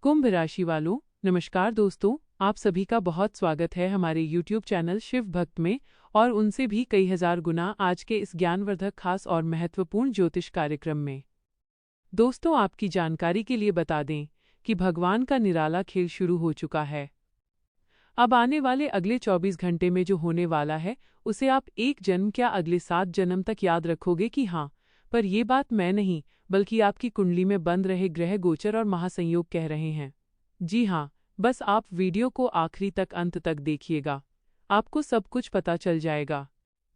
कुंभ राशि वालों, नमस्कार दोस्तों। आप सभी का बहुत स्वागत है हमारे YouTube चैनल शिव भक्त में और उनसे भी कई हजार गुना आज के इस ज्ञानवर्धक खास और महत्वपूर्ण ज्योतिष कार्यक्रम में। दोस्तों, आपकी जानकारी के लिए बता दें कि भगवान का निराला खेल शुरू हो चुका है। अब आने वाले अगले 24 घंटे में जो होने वाला है उसे आप एक जन्म क्या अगले 7 जन्म तक याद रखोगे कि हाँ, पर ये बात मैं नहीं बल्कि आपकी कुंडली में बंद रहे ग्रह गोचर और महासंयोग कह रहे हैं। जी हाँ, बस आप वीडियो को आखिरी तक अंत तक देखिएगा, आपको सब कुछ पता चल जाएगा।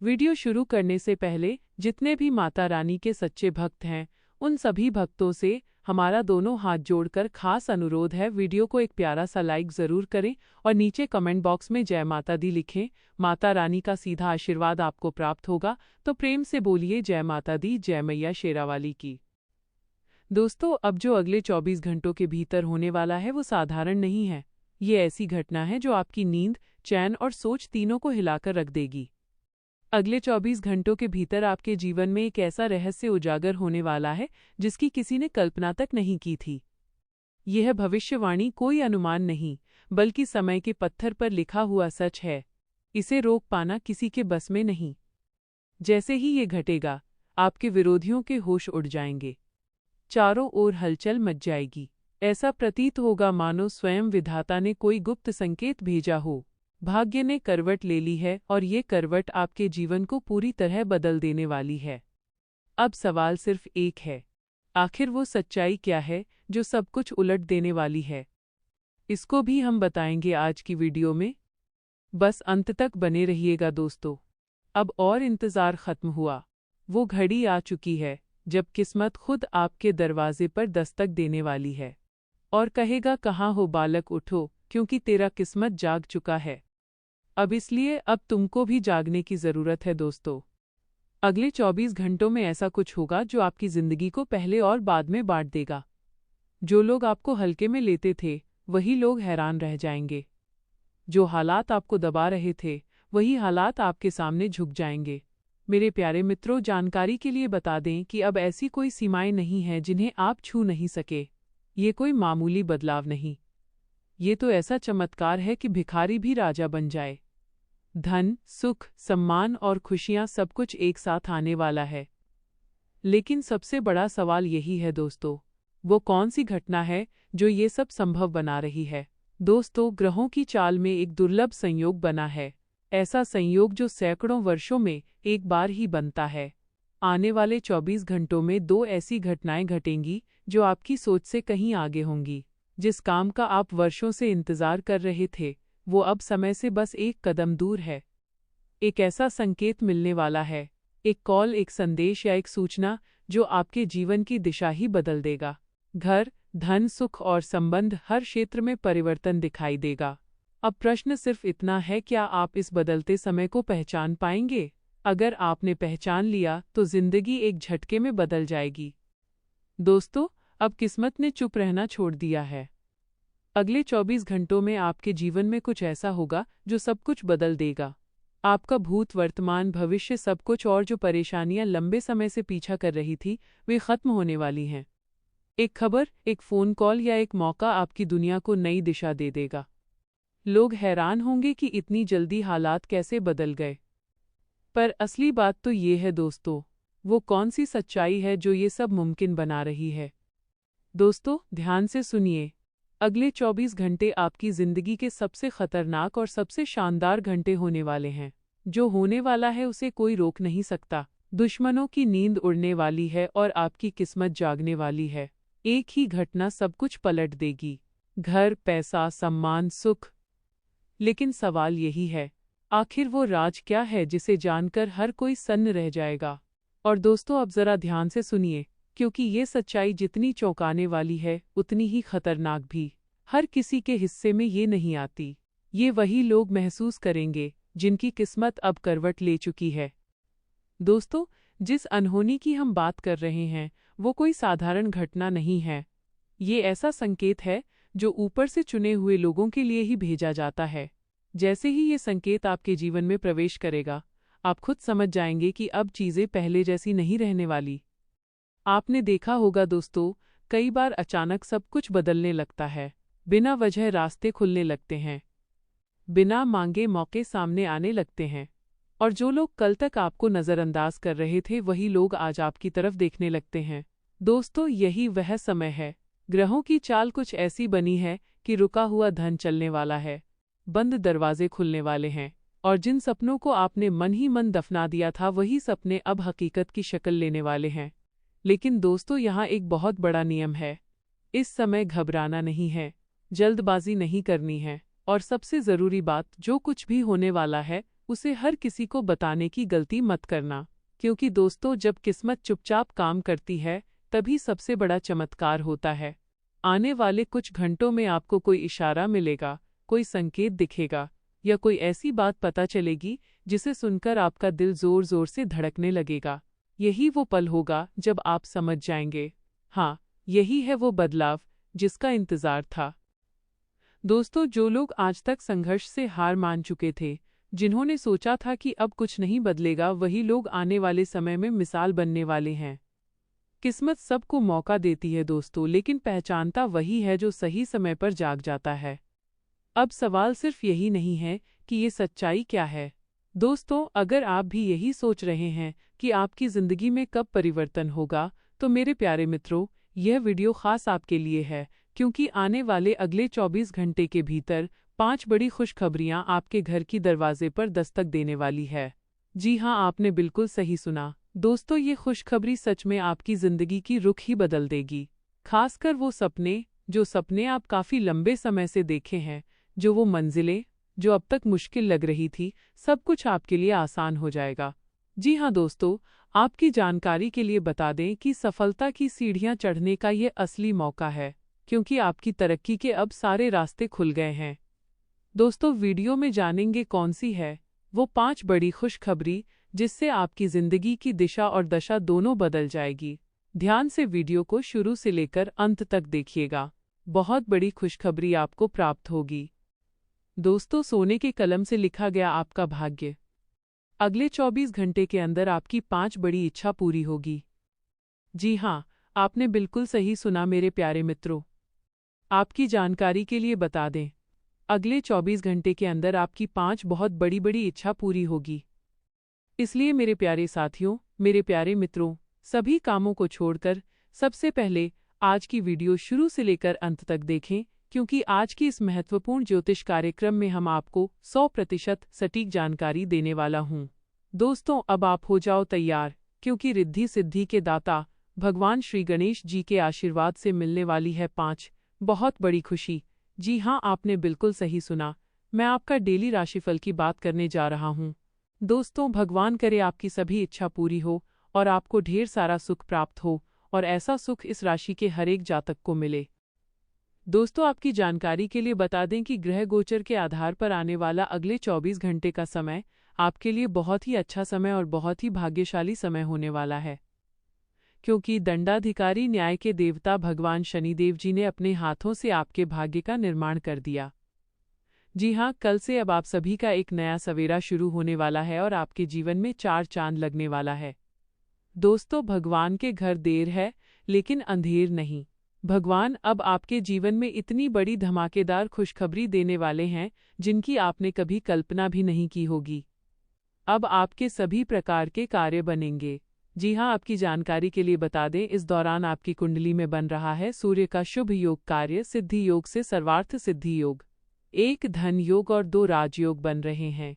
वीडियो शुरू करने से पहले जितने भी माता रानी के सच्चे भक्त हैं उन सभी भक्तों से हमारा दोनों हाथ जोड़कर खास अनुरोध है, वीडियो को एक प्यारा सा लाइक ज़रूर करें और नीचे कमेंट बॉक्स में जय माता दी लिखें। माता रानी का सीधा आशीर्वाद आपको प्राप्त होगा, तो प्रेम से बोलिए जय माता दी, जय मैया शेरावाली की। दोस्तों, अब जो अगले 24 घंटों के भीतर होने वाला है वो साधारण नहीं है। ये ऐसी घटना है जो आपकी नींद, चैन और सोच तीनों को हिलाकर रख देगी। अगले 24 घंटों के भीतर आपके जीवन में एक ऐसा रहस्य उजागर होने वाला है जिसकी किसी ने कल्पना तक नहीं की थी। यह भविष्यवाणी कोई अनुमान नहीं बल्कि समय के पत्थर पर लिखा हुआ सच है। इसे रोक पाना किसी के बस में नहीं। जैसे ही ये घटेगा, आपके विरोधियों के होश उड़ जाएंगे, चारों ओर हलचल मच जाएगी। ऐसा प्रतीत होगा मानो स्वयं विधाता ने कोई गुप्त संकेत भेजा हो। भाग्य ने करवट ले ली है और ये करवट आपके जीवन को पूरी तरह बदल देने वाली है। अब सवाल सिर्फ एक है, आखिर वो सच्चाई क्या है जो सब कुछ उलट देने वाली है? इसको भी हम बताएंगे आज की वीडियो में। बस अंत तक बने रहिएगा दोस्तों। अब और इंतज़ार खत्म हुआ। वो घड़ी आ चुकी है जब किस्मत खुद आपके दरवाजे पर दस्तक देने वाली है और कहेगा, कहाँ हो बालक, उठो, क्योंकि तेरा किस्मत जाग चुका है। अब इसलिए अब तुमको भी जागने की ज़रूरत है दोस्तों। अगले 24 घंटों में ऐसा कुछ होगा जो आपकी ज़िंदगी को पहले और बाद में बांट देगा। जो लोग आपको हल्के में लेते थे वही लोग हैरान रह जाएंगे। जो हालात आपको दबा रहे थे वही हालात आपके सामने झुक जाएंगे। मेरे प्यारे मित्रों, जानकारी के लिए बता दें कि अब ऐसी कोई सीमाएं नहीं हैं जिन्हें आप छू नहीं सके। ये कोई मामूली बदलाव नहीं, ये तो ऐसा चमत्कार है कि भिखारी भी राजा बन जाए। धन, सुख, सम्मान और खुशियां सब कुछ एक साथ आने वाला है। लेकिन सबसे बड़ा सवाल यही है दोस्तों, वो कौन सी घटना है जो ये सब संभव बना रही है? दोस्तों, ग्रहों की चाल में एक दुर्लभ संयोग बना है। ऐसा संयोग जो सैकड़ों वर्षों में एक बार ही बनता है। आने वाले 24 घंटों में दो ऐसी घटनाएं घटेंगी जो आपकी सोच से कहीं आगे होंगी। जिस काम का आप वर्षों से इंतजार कर रहे थे वो अब समय से बस एक कदम दूर है। एक ऐसा संकेत मिलने वाला है, एक कॉल, एक संदेश या एक सूचना जो आपके जीवन की दिशा ही बदल देगा। घर, धन, सुख और संबंध, हर क्षेत्र में परिवर्तन दिखाई देगा। अब प्रश्न सिर्फ इतना है, क्या आप इस बदलते समय को पहचान पाएंगे? अगर आपने पहचान लिया तो जिंदगी एक झटके में बदल जाएगी। दोस्तों, अब किस्मत ने चुप रहना छोड़ दिया है। अगले 24 घंटों में आपके जीवन में कुछ ऐसा होगा जो सब कुछ बदल देगा। आपका भूत, वर्तमान, भविष्य, सब कुछ, और जो परेशानियां लंबे समय से पीछा कर रही थी वे खत्म होने वाली हैं। एक खबर, एक फ़ोन कॉल या एक मौका आपकी दुनिया को नई दिशा दे देगा। लोग हैरान होंगे कि इतनी जल्दी हालात कैसे बदल गए। पर असली बात तो ये है दोस्तों, वो कौन सी सच्चाई है जो ये सब मुमकिन बना रही है? दोस्तों, ध्यान से सुनिए। अगले 24 घंटे आपकी ज़िंदगी के सबसे खतरनाक और सबसे शानदार घंटे होने वाले हैं। जो होने वाला है उसे कोई रोक नहीं सकता। दुश्मनों की नींद उड़ने वाली है और आपकी किस्मत जागने वाली है। एक ही घटना सब कुछ पलट देगी। घर, पैसा, सम्मान, सुख। लेकिन सवाल यही है, आखिर वो राज क्या है जिसे जानकर हर कोई सन्न रह जाएगा? और दोस्तों, अब ज़रा ध्यान से सुनिए, क्योंकि ये सच्चाई जितनी चौंकाने वाली है उतनी ही खतरनाक भी। हर किसी के हिस्से में ये नहीं आती। ये वही लोग महसूस करेंगे जिनकी किस्मत अब करवट ले चुकी है। दोस्तों, जिस अनहोनी की हम बात कर रहे हैं वो कोई साधारण घटना नहीं है। ये ऐसा संकेत है जो ऊपर से चुने हुए लोगों के लिए ही भेजा जाता है। जैसे ही ये संकेत आपके जीवन में प्रवेश करेगा, आप खुद समझ जाएंगे कि अब चीज़ें पहले जैसी नहीं रहने वाली। आपने देखा होगा दोस्तों, कई बार अचानक सब कुछ बदलने लगता है। बिना वजह रास्ते खुलने लगते हैं, बिना मांगे मौके सामने आने लगते हैं, और जो लोग कल तक आपको नज़रअंदाज कर रहे थे वही लोग आज आपकी तरफ देखने लगते हैं। दोस्तों, यही वह समय है। ग्रहों की चाल कुछ ऐसी बनी है कि रुका हुआ धन चलने वाला है, बंद दरवाजे खुलने वाले हैं, और जिन सपनों को आपने मन ही मन दफना दिया था वही सपने अब हकीकत की शक्ल लेने वाले हैं। लेकिन दोस्तों, यहाँ एक बहुत बड़ा नियम है। इस समय घबराना नहीं है, जल्दबाजी नहीं करनी है, और सबसे ज़रूरी बात, जो कुछ भी होने वाला है उसे हर किसी को बताने की गलती मत करना। क्योंकि दोस्तों, जब किस्मत चुपचाप काम करती है तभी सबसे बड़ा चमत्कार होता है। आने वाले कुछ घंटों में आपको कोई इशारा मिलेगा, कोई संकेत दिखेगा, या कोई ऐसी बात पता चलेगी जिसे सुनकर आपका दिल जोर जोर से धड़कने लगेगा। यही वो पल होगा जब आप समझ जाएंगे, हाँ, यही है वो बदलाव जिसका इंतजार था। दोस्तों, जो लोग आज तक संघर्ष से हार मान चुके थे, जिन्होंने सोचा था कि अब कुछ नहीं बदलेगा, वही लोग आने वाले समय में मिसाल बनने वाले हैं। किस्मत सबको मौका देती है दोस्तों, लेकिन पहचानता वही है जो सही समय पर जाग जाता है। अब सवाल सिर्फ यही नहीं है कि ये सच्चाई क्या है। दोस्तों, अगर आप भी यही सोच रहे हैं कि आपकी ज़िंदगी में कब परिवर्तन होगा, तो मेरे प्यारे मित्रों, यह वीडियो खास आपके लिए है, क्योंकि आने वाले अगले 24 घंटे के भीतर 5 बड़ी खुशखबरियां आपके घर की दरवाजे पर दस्तक देने वाली है। जी हाँ, आपने बिल्कुल सही सुना। दोस्तों, ये खुशखबरी सच में आपकी ज़िंदगी की रुख ही बदल देगी। खासकर वो सपने, जो सपने आप काफ़ी लंबे समय से देखे हैं, जो वो मंजिलें जो अब तक मुश्किल लग रही थी, सब कुछ आपके लिए आसान हो जाएगा। जी हाँ दोस्तों, आपकी जानकारी के लिए बता दें कि सफलता की सीढ़ियाँ चढ़ने का ये असली मौका है, क्योंकि आपकी तरक्की के अब सारे रास्ते खुल गए हैं। दोस्तों, वीडियो में जानेंगे कौन सी है वो 5 बड़ी खुशखबरी जिससे आपकी ज़िंदगी की दिशा और दशा दोनों बदल जाएगी। ध्यान से वीडियो को शुरू से लेकर अंत तक देखिएगा, बहुत बड़ी खुशखबरी आपको प्राप्त होगी। दोस्तों, सोने के कलम से लिखा गया आपका भाग्य। अगले 24 घंटे के अंदर आपकी 5 बड़ी इच्छा पूरी होगी। जी हाँ, आपने बिल्कुल सही सुना मेरे प्यारे मित्रों। आपकी जानकारी के लिए बता दें, अगले 24 घंटे के अंदर आपकी 5 बहुत बड़ी बड़ी इच्छा पूरी होगी। इसलिए मेरे प्यारे साथियों, मेरे प्यारे मित्रों, सभी कामों को छोड़कर सबसे पहले आज की वीडियो शुरू से लेकर अंत तक देखें, क्योंकि आज की इस महत्वपूर्ण ज्योतिष कार्यक्रम में हम आपको 100% सटीक जानकारी देने वाला हूँ। दोस्तों, अब आप हो जाओ तैयार, क्योंकि रिद्धि सिद्धि के दाता भगवान श्री गणेश जी के आशीर्वाद से मिलने वाली है 5 बहुत बड़ी खुशी। जी हाँ, आपने बिल्कुल सही सुना, मैं आपका डेली राशिफल की बात करने जा रहा हूँ। दोस्तों, भगवान करे आपकी सभी इच्छा पूरी हो और आपको ढेर सारा सुख प्राप्त हो, और ऐसा सुख इस राशि के हर एक जातक को मिले। दोस्तों, आपकी जानकारी के लिए बता दें कि ग्रह गोचर के आधार पर आने वाला अगले 24 घंटे का समय आपके लिए बहुत ही अच्छा समय और बहुत ही भाग्यशाली समय होने वाला है, क्योंकि दंडाधिकारी न्याय के देवता भगवान शनिदेव जी ने अपने हाथों से आपके भाग्य का निर्माण कर दिया। जी हाँ, कल से अब आप सभी का एक नया सवेरा शुरू होने वाला है और आपके जीवन में 4 चांद लगने वाला है। दोस्तों, भगवान के घर देर है लेकिन अंधेर नहीं। भगवान अब आपके जीवन में इतनी बड़ी धमाकेदार खुशखबरी देने वाले हैं जिनकी आपने कभी कल्पना भी नहीं की होगी। अब आपके सभी प्रकार के कार्य बनेंगे। जी हाँ, आपकी जानकारी के लिए बता दें, इस दौरान आपकी कुंडली में बन रहा है सूर्य का शुभ योग कार्य सिद्धि योग से सर्वार्थ सिद्धि योग, 1 धन योग और 2 राजयोग बन रहे हैं,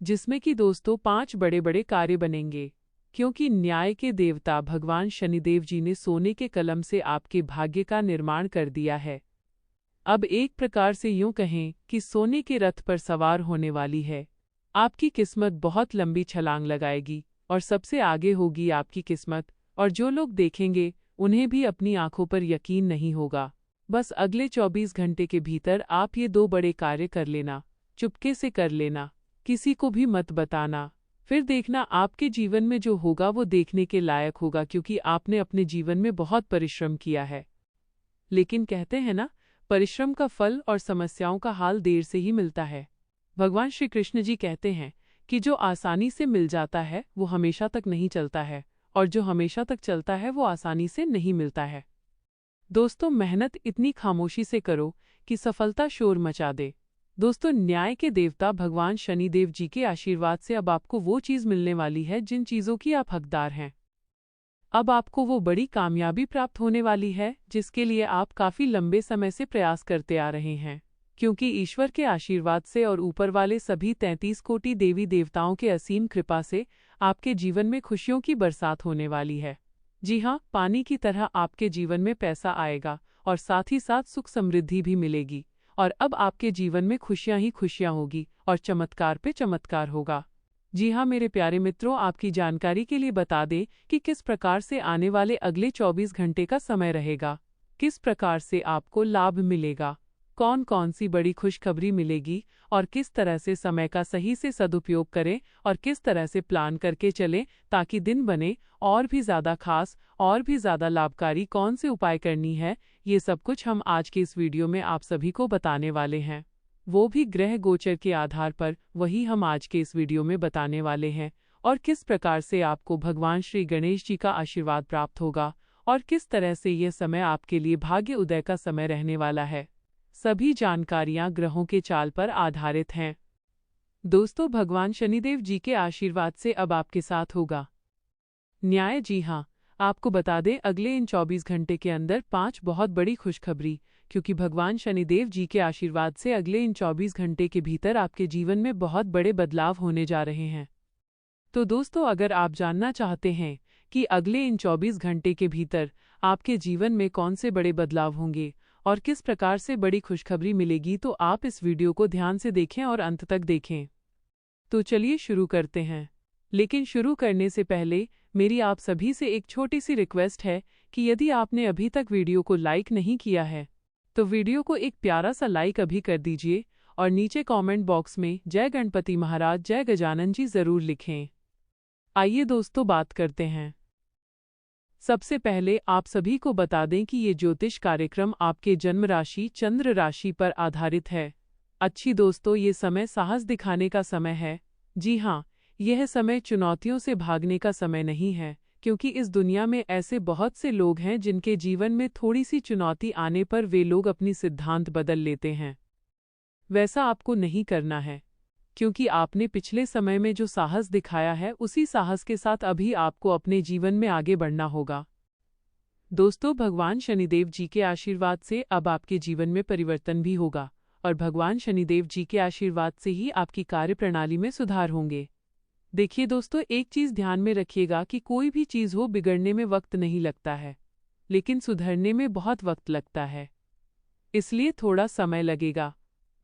जिसमें कि दोस्तों 5 बड़े बड़े कार्य बनेंगे, क्योंकि न्याय के देवता भगवान शनिदेव जी ने सोने के कलम से आपके भाग्य का निर्माण कर दिया है। अब एक प्रकार से यूं कहें कि सोने के रथ पर सवार होने वाली है। आपकी किस्मत बहुत लंबी छलांग लगाएगी और सबसे आगे होगी आपकी किस्मत, और जो लोग देखेंगे उन्हें भी अपनी आंखों पर यकीन नहीं होगा। बस अगले 24 घंटे के भीतर आप ये 2 बड़े कार्य कर लेना, चुपके से कर लेना, किसी को भी मत बताना। फिर देखना आपके जीवन में जो होगा वो देखने के लायक होगा, क्योंकि आपने अपने जीवन में बहुत परिश्रम किया है। लेकिन कहते हैं ना, परिश्रम का फल और समस्याओं का हाल देर से ही मिलता है। भगवान श्री कृष्ण जी कहते हैं कि जो आसानी से मिल जाता है वो हमेशा तक नहीं चलता है, और जो हमेशा तक चलता है वो आसानी से नहीं मिलता है। दोस्तों, मेहनत इतनी खामोशी से करो कि सफलता शोर मचा दे। दोस्तों, न्याय के देवता भगवान शनिदेव जी के आशीर्वाद से अब आपको वो चीज़ मिलने वाली है जिन चीज़ों की आप हकदार हैं। अब आपको वो बड़ी कामयाबी प्राप्त होने वाली है जिसके लिए आप काफ़ी लंबे समय से प्रयास करते आ रहे हैं। क्योंकि ईश्वर के आशीर्वाद से और ऊपर वाले सभी 33 कोटि देवी देवताओं के असीम कृपा से आपके जीवन में खुशियों की बरसात होने वाली है। जी हाँ, पानी की तरह आपके जीवन में पैसा आएगा और साथ ही साथ सुख समृद्धि भी मिलेगी। और अब आपके जीवन में खुशियाँ ही खुशियाँ होगी और चमत्कार पे चमत्कार होगा। जी हाँ मेरे प्यारे मित्रों, आपकी जानकारी के लिए बता दें कि किस प्रकार से आने वाले अगले 24 घंटे का समय रहेगा, किस प्रकार से आपको लाभ मिलेगा, कौन कौन सी बड़ी खुशखबरी मिलेगी और किस तरह से समय का सही से सदुपयोग करें और किस तरह से प्लान करके चलें ताकि दिन बने और भी ज़्यादा खास और भी ज़्यादा लाभकारी कौन से उपाय करनी है, ये सब कुछ हम आज के इस वीडियो में आप सभी को बताने वाले हैं। वो भी ग्रह गोचर के आधार पर वही हम आज के इस वीडियो में बताने वाले हैं और किस प्रकार से आपको भगवान श्री गणेश जी का आशीर्वाद प्राप्त होगा और किस तरह से यह समय आपके लिए भाग्य उदय का समय रहने वाला है। सभी जानकारियां ग्रहों के चाल पर आधारित हैं। दोस्तों, भगवान शनिदेव जी के आशीर्वाद से अब आपके साथ होगा न्याय। जी हाँ, आपको बता दें अगले इन 24 घंटे के अंदर 5 बहुत बड़ी खुशखबरी, क्योंकि भगवान शनिदेव जी के आशीर्वाद से अगले इन 24 घंटे के भीतर आपके जीवन में बहुत बड़े बदलाव होने जा रहे हैं। तो दोस्तों, अगर आप जानना चाहते हैं कि अगले इन 24 घंटे के भीतर आपके जीवन में कौन से बड़े बदलाव होंगे और किस प्रकार से बड़ी खुशखबरी मिलेगी, तो आप इस वीडियो को ध्यान से देखें और अंत तक देखें। तो चलिए शुरू करते हैं। लेकिन शुरू करने से पहले मेरी आप सभी से एक छोटी सी रिक्वेस्ट है कि यदि आपने अभी तक वीडियो को लाइक नहीं किया है तो वीडियो को एक प्यारा सा लाइक अभी कर दीजिए और नीचे कमेंट बॉक्स में जय गणपति महाराज जय गजानन जी ज़रूर लिखें। आइए दोस्तों, बात करते हैं। सबसे पहले आप सभी को बता दें कि ये ज्योतिष कार्यक्रम आपके जन्म राशि चंद्र राशि पर आधारित है। अच्छी दोस्तों, ये समय साहस दिखाने का समय है। जी हाँ, यह समय चुनौतियों से भागने का समय नहीं है, क्योंकि इस दुनिया में ऐसे बहुत से लोग हैं जिनके जीवन में थोड़ी सी चुनौती आने पर वे लोग अपनी सिद्धांत बदल लेते हैं। वैसा आपको नहीं करना है, क्योंकि आपने पिछले समय में जो साहस दिखाया है उसी साहस के साथ अभी आपको अपने जीवन में आगे बढ़ना होगा। दोस्तों, भगवान शनिदेव जी के आशीर्वाद से अब आपके जीवन में परिवर्तन भी होगा और भगवान शनिदेव जी के आशीर्वाद से ही आपकी कार्यप्रणाली में सुधार होंगे। देखिए दोस्तों, एक चीज़ ध्यान में रखिएगा कि कोई भी चीज़ हो, बिगड़ने में वक्त नहीं लगता है, लेकिन सुधरने में बहुत वक्त लगता है। इसलिए थोड़ा समय लगेगा,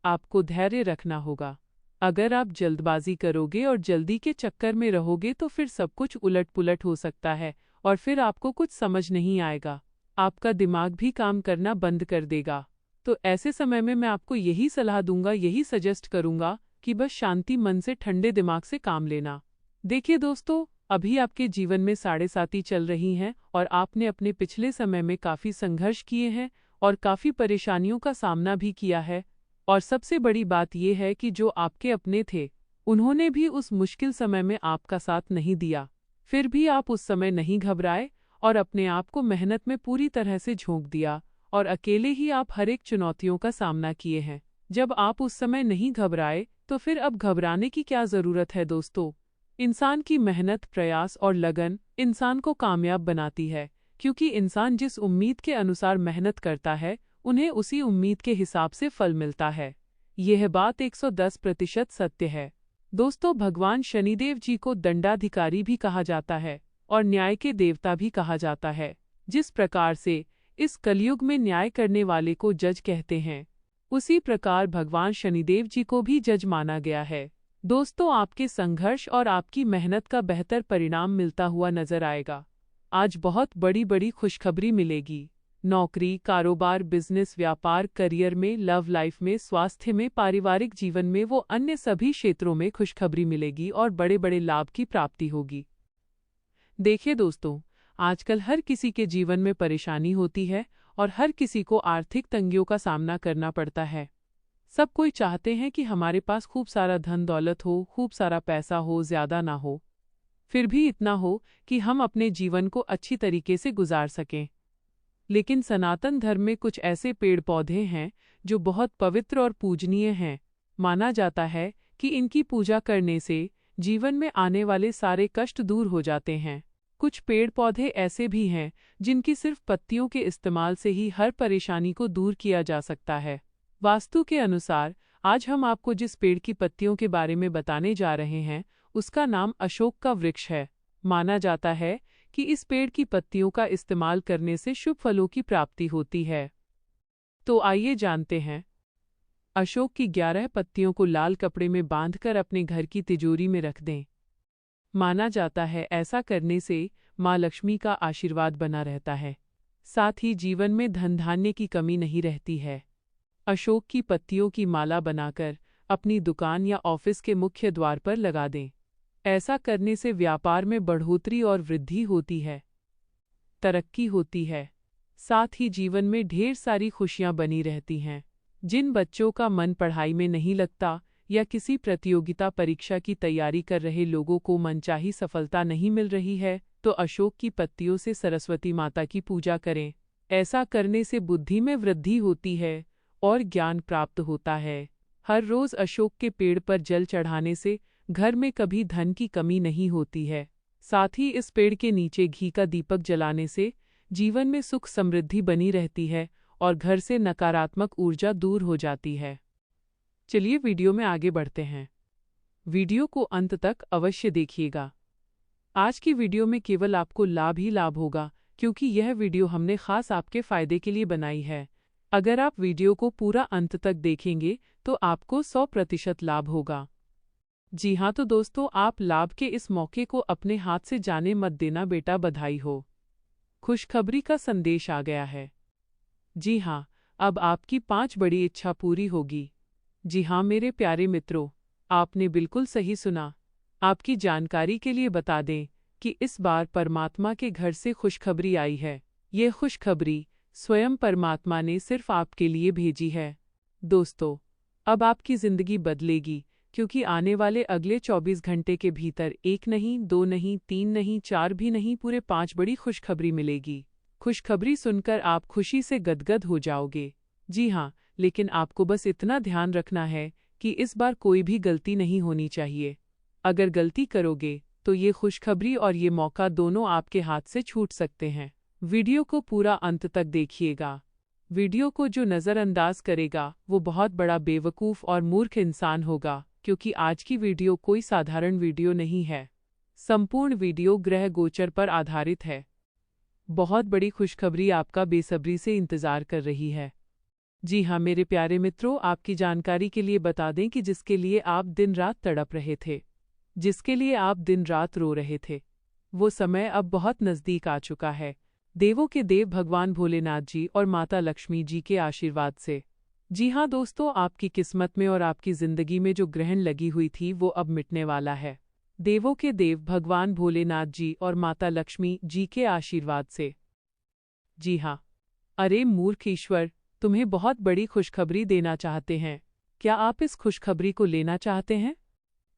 आपको धैर्य रखना होगा। अगर आप जल्दबाजी करोगे और जल्दी के चक्कर में रहोगे तो फिर सब कुछ उलट पुलट हो सकता है और फिर आपको कुछ समझ नहीं आएगा, आपका दिमाग भी काम करना बंद कर देगा। तो ऐसे समय में मैं आपको यही सलाह दूंगा, यही सजेस्ट करूंगा कि बस शांति मन से ठंडे दिमाग से काम लेना। देखिए दोस्तों, अभी आपके जीवन में 7.5 चल रही हैं और आपने अपने पिछले समय में काफ़ी संघर्ष किए हैं और काफ़ी परेशानियों का सामना भी किया है। और सबसे बड़ी बात यह है कि जो आपके अपने थे उन्होंने भी उस मुश्किल समय में आपका साथ नहीं दिया। फिर भी आप उस समय नहीं घबराए और अपने आप को मेहनत में पूरी तरह से झोंक दिया और अकेले ही आप हर एक चुनौतियों का सामना किए हैं। जब आप उस समय नहीं घबराए तो फिर अब घबराने की क्या ज़रूरत है दोस्तों। इंसान की मेहनत, प्रयास और लगन इंसान को कामयाब बनाती है, क्योंकि इंसान जिस उम्मीद के अनुसार मेहनत करता है उन्हें उसी उम्मीद के हिसाब से फल मिलता है। यह बात 110% सत्य है। दोस्तों, भगवान शनिदेव जी को दंडाधिकारी भी कहा जाता है और न्याय के देवता भी कहा जाता है। जिस प्रकार से इस कलयुग में न्याय करने वाले को जज कहते हैं, उसी प्रकार भगवान शनिदेव जी को भी जज माना गया है। दोस्तों, आपके संघर्ष और आपकी मेहनत का बेहतर परिणाम मिलता हुआ नजर आएगा। आज बहुत बड़ी बड़ी खुशखबरी मिलेगी। नौकरी, कारोबार, बिजनेस, व्यापार, करियर में, लव लाइफ में, स्वास्थ्य में, पारिवारिक जीवन में, वो अन्य सभी क्षेत्रों में खुशखबरी मिलेगी और बड़े बड़े लाभ की प्राप्ति होगी। देखिए दोस्तों, आजकल हर किसी के जीवन में परेशानी होती है और हर किसी को आर्थिक तंगियों का सामना करना पड़ता है। सब कोई चाहते हैं कि हमारे पास खूब सारा धन दौलत हो, खूब सारा पैसा हो, ज़्यादा ना हो, फिर भी इतना हो कि हम अपने जीवन को अच्छी तरीके से गुजार सकें। लेकिन सनातन धर्म में कुछ ऐसे पेड़ पौधे हैं जो बहुत पवित्र और पूजनीय हैं। माना जाता है कि इनकी पूजा करने से जीवन में आने वाले सारे कष्ट दूर हो जाते हैं। कुछ पेड़ पौधे ऐसे भी हैं जिनकी सिर्फ पत्तियों के इस्तेमाल से ही हर परेशानी को दूर किया जा सकता है। वास्तु के अनुसार आज हम आपको जिस पेड़ की पत्तियों के बारे में बताने जा रहे हैं उसका नाम अशोक का वृक्ष है। माना जाता है कि इस पेड़ की पत्तियों का इस्तेमाल करने से शुभ फलों की प्राप्ति होती है। तो आइए जानते हैं। अशोक की 11 पत्तियों को लाल कपड़े में बांधकर अपने घर की तिजोरी में रख दें। माना जाता है ऐसा करने से माँ लक्ष्मी का आशीर्वाद बना रहता है, साथ ही जीवन में धन धान्य की कमी नहीं रहती है। अशोक की पत्तियों की माला बनाकर अपनी दुकान या ऑफिस के मुख्य द्वार पर लगा दें। ऐसा करने से व्यापार में बढ़ोतरी और वृद्धि होती है, तरक्की होती है, साथ ही जीवन में ढेर सारी खुशियां बनी रहती हैं। जिन बच्चों का मन पढ़ाई में नहीं लगता या किसी प्रतियोगिता परीक्षा की तैयारी कर रहे लोगों को मनचाही सफलता नहीं मिल रही है, तो अशोक की पत्तियों से सरस्वती माता की पूजा करें। ऐसा करने से बुद्धि में वृद्धि होती है और ज्ञान प्राप्त होता है। हर रोज अशोक के पेड़ पर जल चढ़ाने से घर में कभी धन की कमी नहीं होती है। साथ ही इस पेड़ के नीचे घी का दीपक जलाने से जीवन में सुख समृद्धि बनी रहती है और घर से नकारात्मक ऊर्जा दूर हो जाती है। चलिए वीडियो में आगे बढ़ते हैं। वीडियो को अंत तक अवश्य देखिएगा। आज की वीडियो में केवल आपको लाभ ही लाभ होगा, क्योंकि यह वीडियो हमने खास आपके फायदे के लिए बनाई है। अगर आप वीडियो को पूरा अंत तक देखेंगे तो आपको 100% लाभ होगा। जी हाँ, तो दोस्तों, आप लाभ के इस मौके को अपने हाथ से जाने मत देना बेटा, बधाई हो। खुशखबरी का संदेश आ गया है। जी हाँ, अब आपकी 5 बड़ी इच्छा पूरी होगी। जी हाँ मेरे प्यारे मित्रों, आपने बिल्कुल सही सुना। आपकी जानकारी के लिए बता दें कि इस बार परमात्मा के घर से खुशखबरी आई है। ये खुशखबरी स्वयं परमात्मा ने सिर्फ आपके लिए भेजी है। दोस्तों, अब आपकी जिंदगी बदलेगी, क्योंकि आने वाले अगले 24 घंटे के भीतर 1 नहीं, 2 नहीं, 3 नहीं, 4 भी नहीं, पूरे 5 बड़ी खुशखबरी मिलेगी। खुशखबरी सुनकर आप खुशी से गदगद हो जाओगे। जी हाँ, लेकिन आपको बस इतना ध्यान रखना है कि इस बार कोई भी गलती नहीं होनी चाहिए। अगर गलती करोगे तो ये खुशखबरी और ये मौका दोनों आपके हाथ से छूट सकते हैं। वीडियो को पूरा अंत तक देखिएगा। वीडियो को जो नज़रअंदाज करेगा वो बहुत बड़ा बेवकूफ़ और मूर्ख इंसान होगा, क्योंकि आज की वीडियो कोई साधारण वीडियो नहीं है। संपूर्ण वीडियो ग्रह गोचर पर आधारित है। बहुत बड़ी खुशखबरी आपका बेसब्री से इंतज़ार कर रही है। जी हाँ मेरे प्यारे मित्रों, आपकी जानकारी के लिए बता दें कि जिसके लिए आप दिन रात तड़प रहे थे, जिसके लिए आप दिन रात रो रहे थे, वो समय अब बहुत नज़दीक आ चुका है। देवों के देव भगवान भोलेनाथ जी और माता लक्ष्मी जी के आशीर्वाद से। जी हाँ दोस्तों, आपकी किस्मत में और आपकी ज़िंदगी में जो ग्रहण लगी हुई थी वो अब मिटने वाला है। देवों के देव भगवान भोलेनाथ जी और माता लक्ष्मी जी के आशीर्वाद से। जी हाँ, अरे मूर्ख ईश्वर तुम्हें बहुत बड़ी खुशखबरी देना चाहते हैं। क्या आप इस खुशखबरी को लेना चाहते हैं?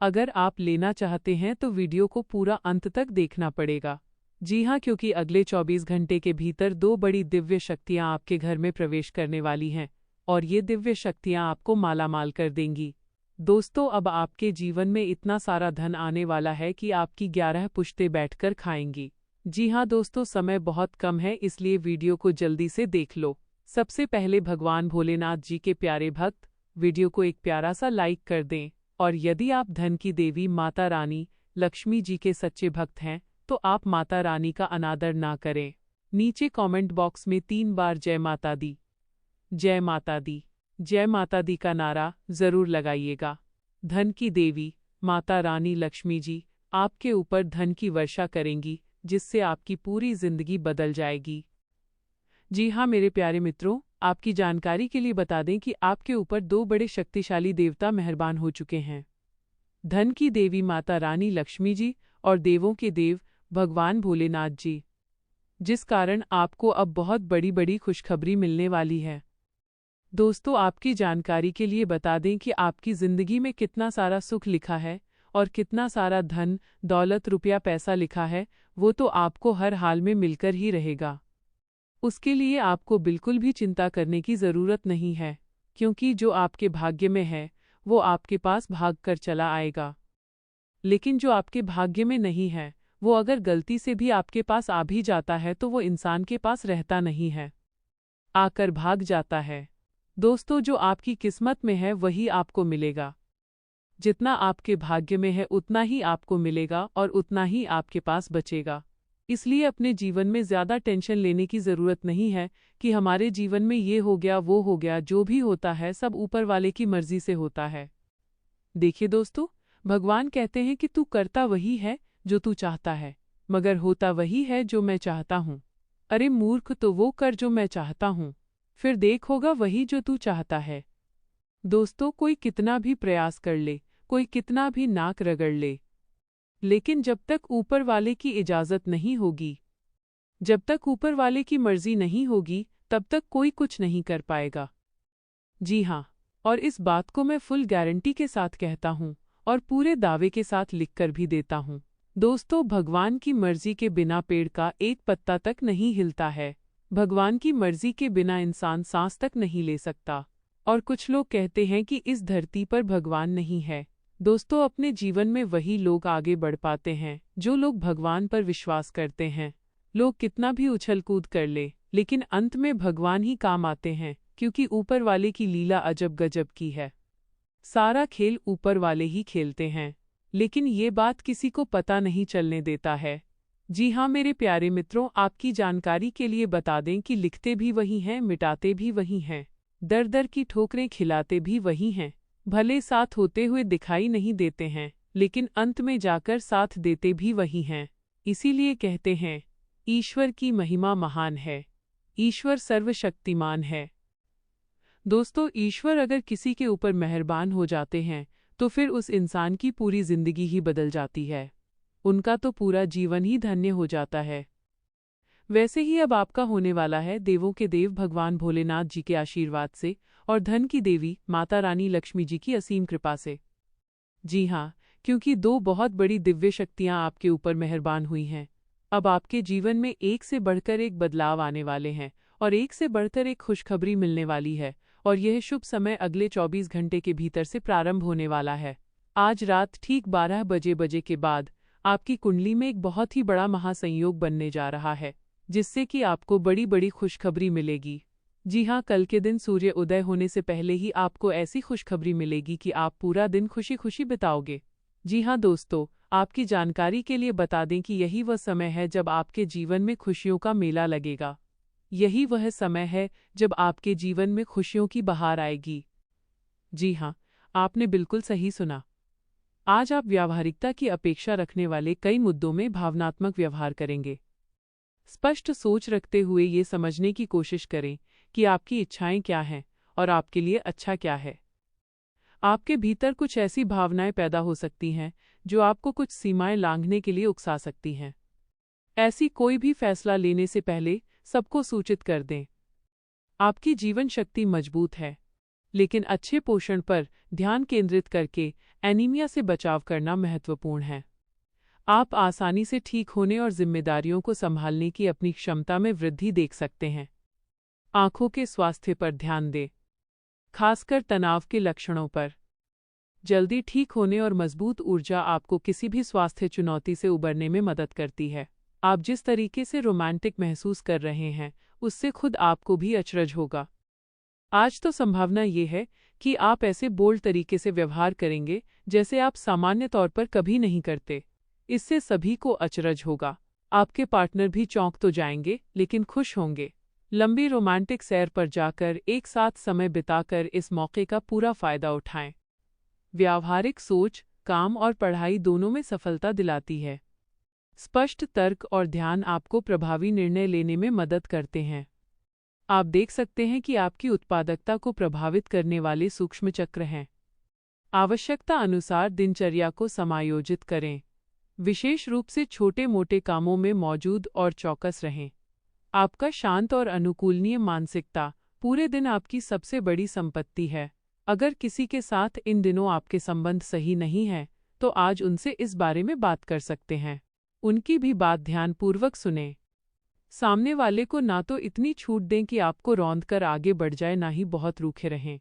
अगर आप लेना चाहते हैं तो वीडियो को पूरा अंत तक देखना पड़ेगा। जी हाँ, क्योंकि अगले 24 घंटे के भीतर 2 बड़ी दिव्य शक्तियाँ आपके घर में प्रवेश करने वाली हैं और ये दिव्य शक्तियाँ आपको मालामाल कर देंगी। दोस्तों, अब आपके जीवन में इतना सारा धन आने वाला है कि आपकी 11 पुश्तें बैठकर खाएंगी। जी हाँ दोस्तों, समय बहुत कम है, इसलिए वीडियो को जल्दी से देख लो। सबसे पहले भगवान भोलेनाथ जी के प्यारे भक्त, वीडियो को एक प्यारा सा लाइक कर दें, और यदि आप धन की देवी माता रानी लक्ष्मी जी के सच्चे भक्त हैं तो आप माता रानी का अनादर ना करें। नीचे कमेंट बॉक्स में 3 बार जय माता दी, जय माता दी, जय माता दी का नारा जरूर लगाइएगा। धन की देवी माता रानी लक्ष्मी जी आपके ऊपर धन की वर्षा करेंगी, जिससे आपकी पूरी जिंदगी बदल जाएगी। जी हाँ मेरे प्यारे मित्रों, आपकी जानकारी के लिए बता दें कि आपके ऊपर 2 बड़े शक्तिशाली देवता मेहरबान हो चुके हैं। धन की देवी माता रानी लक्ष्मी जी और देवों के देव भगवान भोलेनाथ जी, जिस कारण आपको अब बहुत बड़ी बड़ी खुशखबरी मिलने वाली है। दोस्तों, आपकी जानकारी के लिए बता दें कि आपकी ज़िंदगी में कितना सारा सुख लिखा है और कितना सारा धन दौलत रुपया पैसा लिखा है, वो तो आपको हर हाल में मिलकर ही रहेगा। उसके लिए आपको बिल्कुल भी चिंता करने की ज़रूरत नहीं है, क्योंकि जो आपके भाग्य में है वो आपके पास भाग कर चला आएगा। लेकिन जो आपके भाग्य में नहीं है, वो अगर गलती से भी आपके पास आ भी जाता है तो वो इंसान के पास रहता नहीं है, आकर भाग जाता है। दोस्तों, जो आपकी किस्मत में है वही आपको मिलेगा। जितना आपके भाग्य में है उतना ही आपको मिलेगा और उतना ही आपके पास बचेगा। इसलिए अपने जीवन में ज़्यादा टेंशन लेने की ज़रूरत नहीं है कि हमारे जीवन में ये हो गया वो हो गया। जो भी होता है सब ऊपर वाले की मर्जी से होता है। देखिए दोस्तों, भगवान कहते हैं कि तू करता वही है जो तू चाहता है, मगर होता वही है जो मैं चाहता हूँ। अरे मूर्ख, तो वो कर जो मैं चाहता हूँ, फिर देख होगा वही जो तू चाहता है। दोस्तों, कोई कितना भी प्रयास कर ले, कोई कितना भी नाक रगड़ ले, लेकिन जब तक ऊपर वाले की इजाज़त नहीं होगी, जब तक ऊपर वाले की मर्जी नहीं होगी, तब तक कोई कुछ नहीं कर पाएगा। जी हाँ, और इस बात को मैं फुल गारंटी के साथ कहता हूँ और पूरे दावे के साथ लिखकर भी देता हूँ। दोस्तों, भगवान की मर्जी के बिना पेड़ का एक पत्ता तक नहीं हिलता है। भगवान की मर्जी के बिना इंसान सांस तक नहीं ले सकता। और कुछ लोग कहते हैं कि इस धरती पर भगवान नहीं है। दोस्तों, अपने जीवन में वही लोग आगे बढ़ पाते हैं जो लोग भगवान पर विश्वास करते हैं। लोग कितना भी उछल कूद कर ले, लेकिन अंत में भगवान ही काम आते हैं, क्योंकि ऊपर वाले की लीला अजब गजब की है। सारा खेल ऊपर वाले ही खेलते हैं, लेकिन ये बात किसी को पता नहीं चलने देता है। जी हाँ मेरे प्यारे मित्रों, आपकी जानकारी के लिए बता दें कि लिखते भी वही हैं, मिटाते भी वही हैं, दर दर की ठोकरें खिलाते भी वही हैं। भले साथ होते हुए दिखाई नहीं देते हैं, लेकिन अंत में जाकर साथ देते भी वही हैं। इसीलिए कहते हैं, ईश्वर की महिमा महान है, ईश्वर सर्वशक्तिमान है। दोस्तों, ईश्वर अगर किसी के ऊपर मेहरबान हो जाते हैं तो फिर उस इंसान की पूरी जिंदगी ही बदल जाती है। उनका तो पूरा जीवन ही धन्य हो जाता है। वैसे ही अब आपका होने वाला है देवों के देव भगवान भोलेनाथ जी के आशीर्वाद से और धन की देवी माता रानी लक्ष्मी जी की असीम कृपा से। जी हाँ, क्योंकि दो बहुत बड़ी दिव्य शक्तियाँ आपके ऊपर मेहरबान हुई हैं। अब आपके जीवन में एक से बढ़कर एक बदलाव आने वाले हैं और एक से बढ़कर एक खुशखबरी मिलने वाली है, और यह शुभ समय अगले 24 घंटे के भीतर से प्रारंभ होने वाला है। आज रात ठीक 12 बजे के बाद आपकी कुंडली में एक बहुत ही बड़ा महासंयोग बनने जा रहा है, जिससे कि आपको बड़ी बड़ी खुशखबरी मिलेगी। जी हाँ, कल के दिन सूर्य उदय होने से पहले ही आपको ऐसी खुशखबरी मिलेगी कि आप पूरा दिन खुशी खुशी बिताओगे। जी हाँ दोस्तों, आपकी जानकारी के लिए बता दें कि यही वह समय है जब आपके जीवन में खुशियों का मेला लगेगा। यही वह समय है जब आपके जीवन में खुशियों की बहार आएगी। जी हाँ, आपने बिल्कुल सही सुना। आज आप व्यावहारिकता की अपेक्षा रखने वाले कई मुद्दों में भावनात्मक व्यवहार करेंगे। स्पष्ट सोच रखते हुए ये समझने की कोशिश करें कि आपकी इच्छाएं क्या हैं और आपके लिए अच्छा क्या है। आपके भीतर कुछ ऐसी भावनाएं पैदा हो सकती हैं जो आपको कुछ सीमाएं लांघने के लिए उकसा सकती हैं। ऐसी कोई भी फैसला लेने से पहले सबको सूचित कर दें। आपकी जीवन शक्ति मजबूत है, लेकिन अच्छे पोषण पर ध्यान केंद्रित करके एनीमिया से बचाव करना महत्वपूर्ण है। आप आसानी से ठीक होने और जिम्मेदारियों को संभालने की अपनी क्षमता में वृद्धि देख सकते हैं। आंखों के स्वास्थ्य पर ध्यान दें, खासकर तनाव के लक्षणों पर। जल्दी ठीक होने और मजबूत ऊर्जा आपको किसी भी स्वास्थ्य चुनौती से उबरने में मदद करती है। आप जिस तरीके से रोमांटिक महसूस कर रहे हैं, उससे खुद आपको भी अचरज होगा। आज तो संभावना ये है कि आप ऐसे बोल्ड तरीके से व्यवहार करेंगे जैसे आप सामान्य तौर पर कभी नहीं करते। इससे सभी को अचरज होगा। आपके पार्टनर भी चौंक तो जाएंगे, लेकिन खुश होंगे। लंबी रोमांटिक सैर पर जाकर एक साथ समय बिताकर इस मौके का पूरा फायदा उठाएं। व्यावहारिक सोच काम और पढ़ाई दोनों में सफलता दिलाती है। स्पष्ट तर्क और ध्यान आपको प्रभावी निर्णय लेने में मदद करते हैं। आप देख सकते हैं कि आपकी उत्पादकता को प्रभावित करने वाले सूक्ष्म चक्र हैं। आवश्यकता अनुसार दिनचर्या को समायोजित करें। विशेष रूप से छोटे मोटे कामों में मौजूद और चौकस रहें। आपका शांत और अनुकूलनीय मानसिकता पूरे दिन आपकी सबसे बड़ी संपत्ति है। अगर किसी के साथ इन दिनों आपके संबंध सही नहीं हैं, तो आज उनसे इस बारे में बात कर सकते हैं। उनकी भी बात ध्यानपूर्वक सुनें। सामने वाले को ना तो इतनी छूट दें कि आपको रौंद कर आगे बढ़ जाए, ना ही बहुत रूखे रहें।